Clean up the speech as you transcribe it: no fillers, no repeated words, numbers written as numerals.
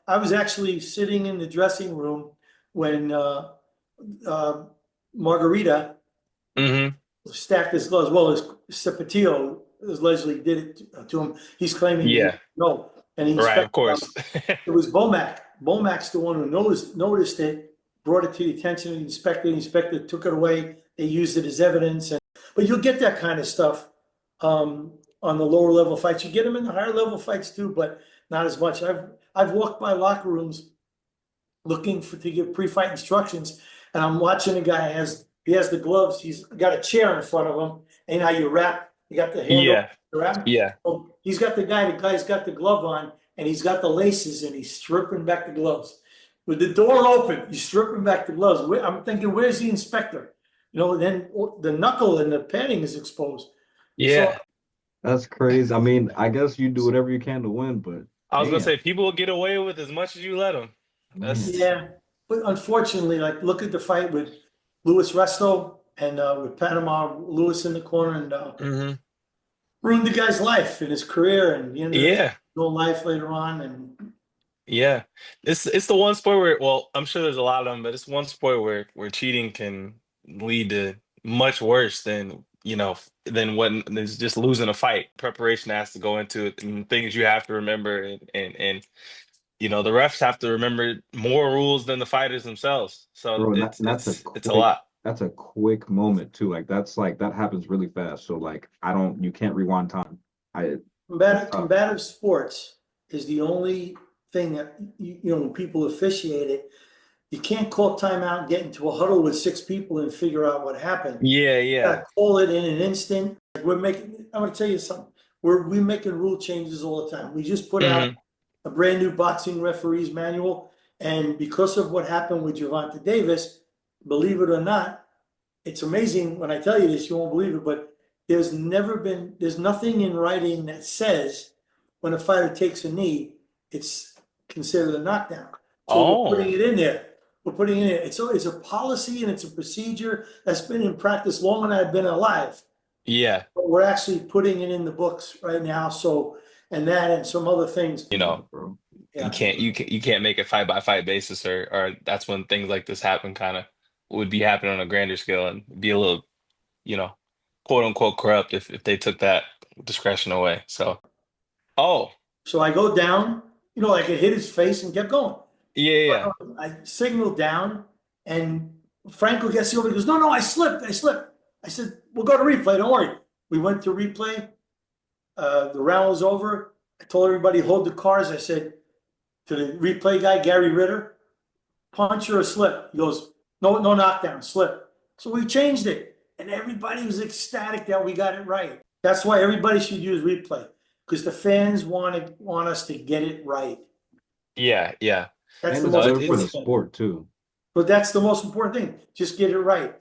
I was actually sitting in the dressing room when uh, Margarita Hmm. stacked his gloves. Well, as Cepatio allegedly did it to him. He's claiming he Yeah. no, and he Right. Of inspected. course. It was Bomac. Bomac's the one who noticed it, brought it to the attention of the inspector. The inspector took it away. They used it as evidence. But you'll get that kind of stuff on the lower level fights. You get them in the higher level fights too, but not as much. I've walked by locker rooms looking to give pre-fight instructions, and I'm watching a guy he has the gloves. He's got a chair in front of him, and how you wrap. You got the handle. Yeah. You wrap. Yeah. Oh, he's got the guy. The guy's got the glove on, and he's got the laces, and he's stripping back the gloves. With the door open, he's stripping back the gloves. I'm thinking, where's the inspector? Then the knuckle and the padding is exposed. So Yeah. That's crazy. I mean, I guess you do whatever you can to win, but I was gonna damn, say people will get away with as much as you let them. man. That's yeah, but unfortunately, like look at the fight with Luis Resto and with Panama Lewis in the corner and hmm. ruined the guy's life and his career, and he ended up Yeah. no life later on. And Yeah. It's the one sport where, well, I'm sure there's a lot of them, but it's one sport where cheating can lead to much worse than, than what is just losing a fight. Preparation has to go into it and things you have to remember and the refs have to remember more rules than the fighters themselves. So Bro, and it's that's a it's it's a quick lot. that's a quick moment too. Like that happens really fast. So like I don't you can't rewind time. I That's tough. combative sports is the only thing that when people officiate it, you can't call timeout and get into a huddle with six people and figure out what happened. Yeah, You yeah. gotta call it in an instant. I'm gonna tell you something. We're making rule changes all the time. We just put out Hmm. a brand new boxing referees manual. And because of what happened with Gervonta Davis, believe it or not, it's amazing when I tell you this, you won't believe it, but there's nothing in writing that says when a fighter takes a knee, it's considered a knockdown. So we're putting Oh, it in there. We're putting it in. It's a policy and it's a procedure that's been in practice longer than I've been alive. yeah. But we're actually putting it in the books right now. So, and that and some other things. You Yeah, know, bro. you Yeah. can't make it fight by fight basis or that's when things like this happen kind of would be happening on a grander scale and be a little, you know, quote unquote corrupt if they took that discretion away. So, oh, So I go down, like it hit his face and kept going. yeah, yeah. I signaled down, and Franco gets over. He goes, "No, no, I slipped. I slipped." I said, "We'll go to replay. Don't worry." We went to replay. The round was over. I told everybody hold the cars. I said to the replay guy, Gary Ritter, punch or a slip. He goes, "No, no knockdown, slip." So we changed it, and everybody was ecstatic that we got it right. That's why everybody should use replay because the fans want us to get it right. Yeah, yeah. That's And the it's No, most better for the important it's thing. sport too. But that's the most important thing. Just get it right.